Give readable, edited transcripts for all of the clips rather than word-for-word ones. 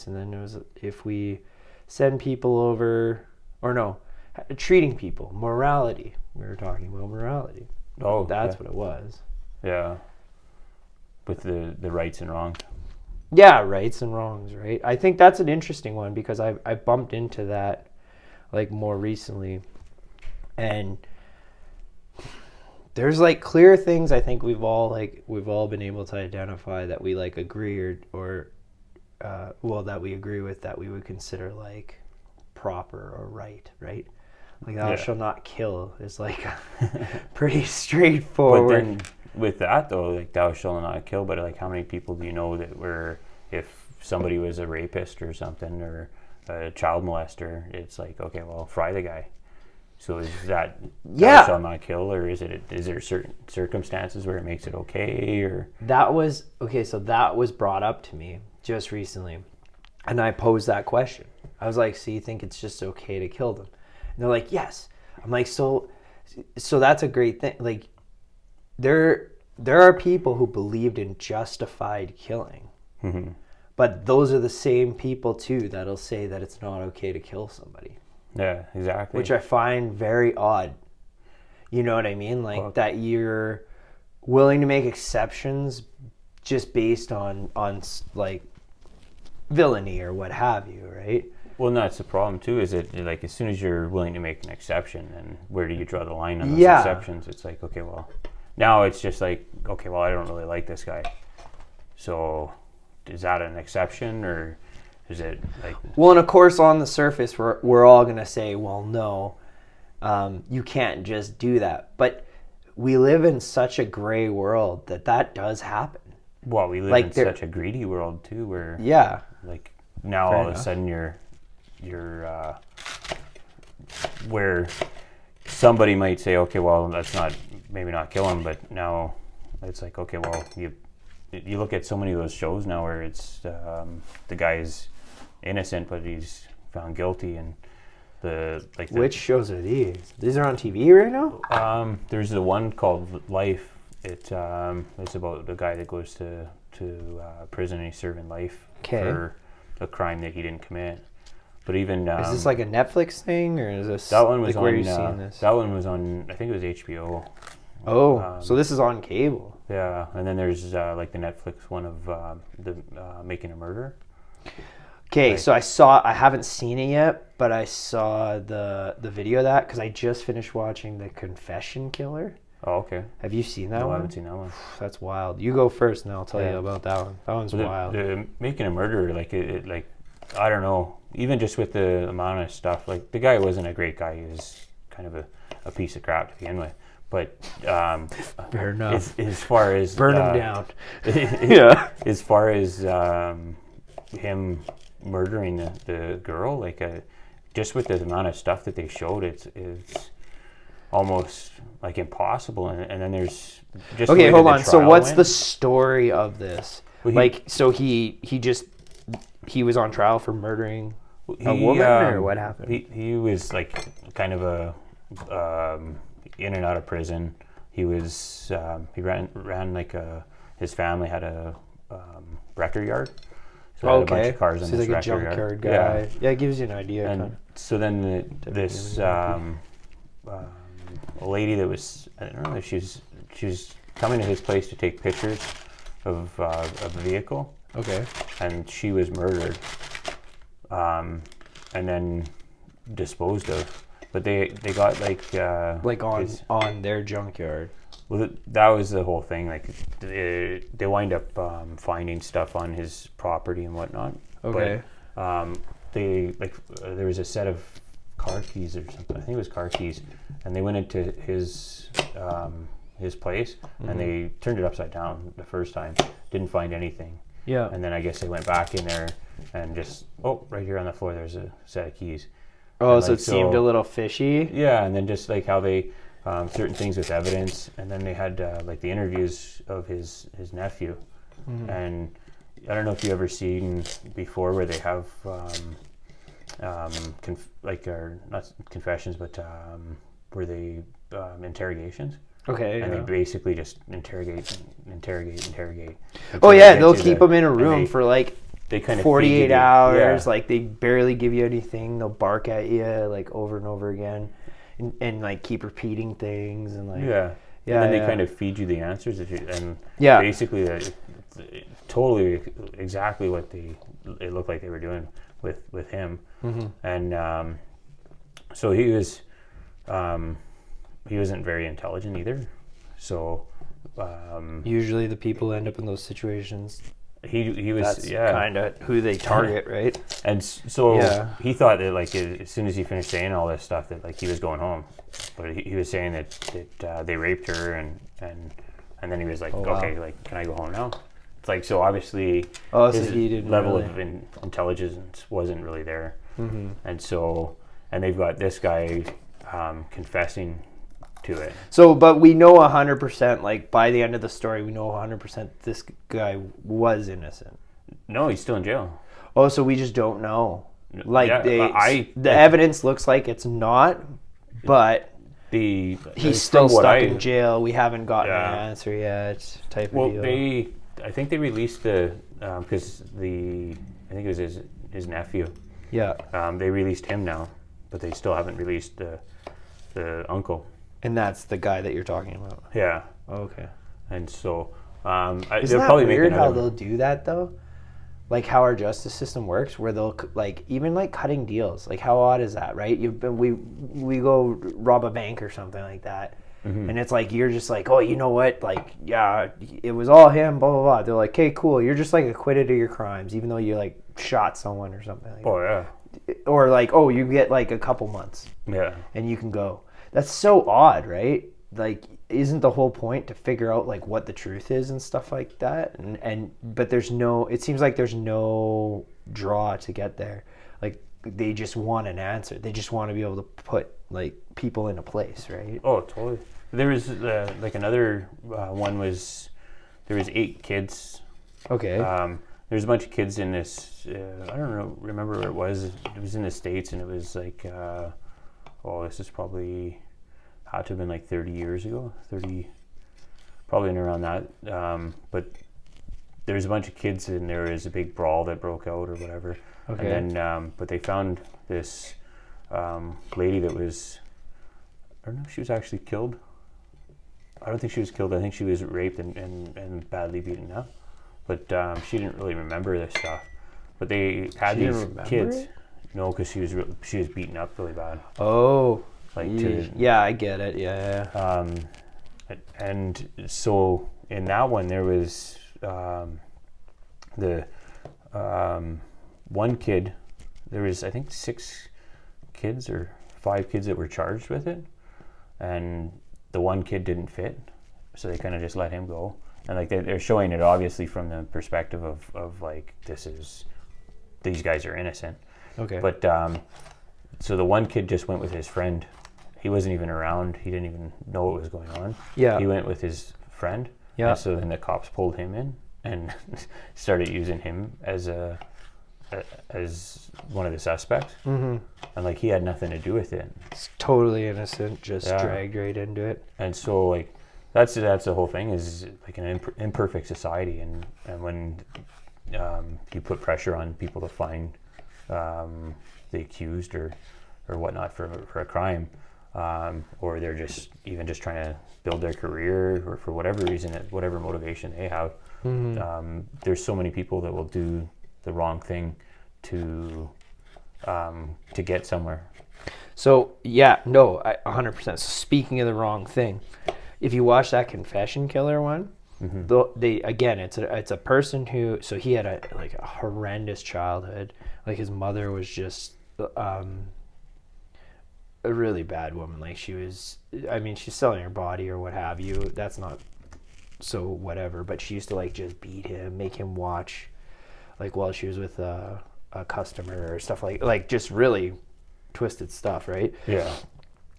and then it was if we send people over, or no, treating people, morality. We were talking about morality. Oh, that's what it was. Yeah. With the rights and wrongs. Yeah, rights and wrongs, right? I think that's an interesting one because I bumped into that like more recently, and there's like clear things I think we've all been able to identify that we like agree or that we agree with, that we would consider like proper or right? Like thou shalt not kill is like pretty straightforward. But then with that though, like thou shalt not kill, but like how many people do you know that were, if somebody was a rapist or something or a child molester, it's like, okay, well, fry the guy. So is that thou shalt not kill, or is there certain circumstances where it makes it okay? Or that was brought up to me just recently, and I posed that question. I was like, so you think it's just okay to kill them? And they're like, yes. I'm like, so that's a great thing. Like, there are people who believed in justified killing, mm-hmm. but those are the same people too that'll say that it's not okay to kill somebody. Yeah, exactly. Which I find very odd. You know what I mean? Like that you're willing to make exceptions just based on like villainy or what have you, right? Well, and that's the problem too, is it like as soon as you're willing to make an exception, then where do you draw the line on those exceptions? It's like, okay, well, now it's just like, okay, well, I don't really like this guy. So is that an exception, or is it like... Well, and of course, on the surface, we're all going to say, well, no, you can't just do that. But we live in such a gray world that does happen. Well, we live in such a greedy world too, where... Yeah. Like now all of a sudden you're where somebody might say, okay, well, that's maybe not kill him, but now it's like, okay, well, you look at so many of those shows now where it's the guy's innocent but he's found guilty, and which shows are these? These are on TV right now? There's the one called Life. It's about the guy that goes to prison and he's serving life for a crime that he didn't commit. But even is this like a Netflix thing, or is this that one was like, on? Where are you seeing this? That one was on. I think it was HBO. Oh, so this is on cable. Yeah, and then there's like the Netflix one of the Making a Murder. Okay, so I haven't seen it yet, but I saw the video of that because I just finished watching The Confession Killer. Oh, okay. Have you seen that one? No, I haven't seen that one. That's wild. You go first, and I'll tell you about that one. That one's wild. The Making a Murder, like it, like I don't know. Even just with the amount of stuff, like the guy wasn't a great guy. He was kind of a piece of crap to begin with. But fair enough. As far as burn him down. Yeah. As far as him murdering the girl, like just with the amount of stuff that they showed, it's almost like impossible. And then there's just okay. Hold on. So what's the story of this? Well, so he was on trial for murdering a woman, or what happened? He was like kind of a in and out of prison. He was he ran like his family had a wrecker yard. So had a bunch of cars in this like a junkyard guy. Yeah, it gives you an idea. And so then this lady that was, I don't know if she was coming to his place to take pictures of a vehicle. Okay. And she was murdered, and then disposed of. But they got like on their junkyard. Well, that was the whole thing. Like they wind up finding stuff on his property and whatnot. Okay. But there was a set of car keys or something. I think it was car keys, and they went into his place and they turned it upside down the first time. Didn't find anything. Yeah. And then I guess they went back in there and just right here on the floor there's a set of keys. Oh, so it seemed a little fishy. Yeah, and then just like how they certain things with evidence, and then they had like the interviews of his nephew, and I don't know if you ever seen before where they have not confessions, but where they interrogations. Okay. And they basically just interrogate. Oh yeah, they'll keep them in a room for like they kind of 48 hours. Yeah. Like they barely give you anything. They'll bark at you like over and over again, and like keep repeating things and like Yeah. yeah. And then yeah. they kind of feed you the answers, and Yeah. basically totally exactly what it looked like they were doing with him. Mm-hmm. And so he wasn't very intelligent either. So Usually the people end up in those situations. he was That's kind of who they target, right? And so Yeah. he thought that like as soon as he finished saying all this stuff that like he was going home, but he was saying that they raped her and then he was like, wow. okay, like can I go home now? It's like, so obviously So his he didn't level really... of intelligence wasn't really there. Mm-hmm. And they've got this guy confessing to it. So, but we know 100%, like by the end of the story, we know 100% this guy was innocent. No, he's still in jail. Oh, so we just don't know. Like Yeah, the evidence looks like it's not, but he's still stuck in jail. We haven't gotten an answer yet. Type of deal. I think they released because I think it was his nephew. Yeah. They released him now, but they still haven't released the uncle. And that's the guy that you're talking about. Yeah. Okay. And so Isn't they'll that probably weird make how they'll do that though? Like how our justice system works, where they'll like even like cutting deals. Like how odd is that, right? We go rob a bank or something like that, and it's like you're just like, oh, you know what? Like yeah, it was all him. Blah blah blah. They're like, okay, cool. You're just like acquitted of your crimes, even though you like shot someone or something. Like Oh yeah. that. Or like, oh, you get like a couple months. Yeah. And you can go. That's so odd, right? Like, isn't the whole point to figure out like what the truth is and stuff like that? But there's no. It seems like there's no draw to get there. Like they just want an answer. They just want to be able to put like people in a place, right? Oh, totally. There was like another one was there was 8 kids. Okay. There's a bunch of kids in this. I don't remember where it was. It was in the States, and it was like. This is probably had to have been like 30 years ago, probably in around that. But there's a bunch of kids and there was a big brawl that broke out or whatever. Okay. And then, but they found this lady that was, I don't know if she was actually killed. I don't think she was killed. I think she was raped and badly beaten up. But she didn't really remember this stuff. But they had these kids. It? No, because she was beaten up really bad. Oh, like yeah, I get it. Yeah. And so in that one there was the one kid. There was I think 6 kids or 5 kids that were charged with it, and the one kid didn't fit, so they kind of just let him go. And like they're showing it obviously from the perspective of like these guys are innocent. Okay. But so the one kid just went with his friend. He wasn't even around. He didn't even know what was going on. Yeah. He went with his friend. Yeah. And so then the cops pulled him in and started using him as one of the suspects. Mm-hmm. And like he had nothing to do with it. It's totally innocent, just dragged right into it. And so like that's the whole thing is like an imperfect society, and when you put pressure on people to find the accused or whatnot for a crime, or they're just trying to build their career or for whatever reason, whatever motivation they have. Mm-hmm. There's so many people that will do the wrong thing to get somewhere. So yeah, no, 100%. So speaking of the wrong thing, if you watch that Confession Killer one, it's a person who, so he had a horrendous childhood. Like his mother was just a really bad woman. Like she's selling her body or what have you. That's not so whatever, but she used to like just beat him, make him watch like while she was with a customer or stuff like just really twisted stuff, right? Yeah.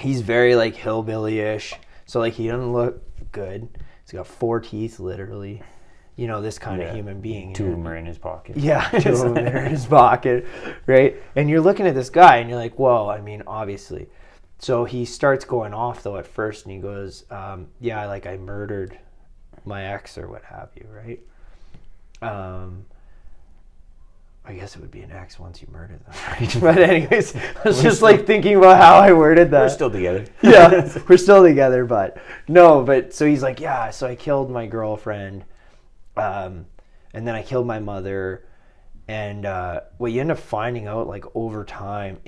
He's very like hillbilly-ish, so like he doesn't look good. He's got 4 teeth, literally. You know, this kind of human being. 2 of them are in his pocket. Yeah, 2 of them are in his pocket, right? And you're looking at this guy, and you're like, well, I mean, obviously. So he starts going off, though, at first, and he goes, I murdered my ex or what have you, right? I guess it would be an ex once you murdered them, right? But anyways, I was just like thinking about how I worded that. We're still together. Yeah, we're still together, but no, but so he's like, yeah, so I killed my girlfriend, and then I killed my mother, and what you end up finding out, like, over time,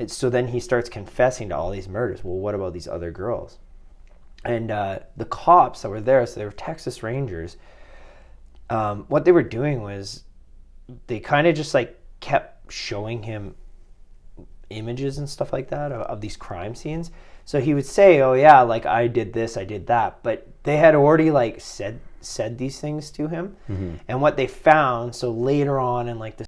so then he starts confessing to all these murders. Well, what about these other girls? And the cops that were there, so they were Texas Rangers, what they were doing was they kind of just like kept showing him images and stuff like that of these crime scenes. So he would say, oh yeah, like I did this, I did that, but they had already like said these things to him. And what they found, so later on in like the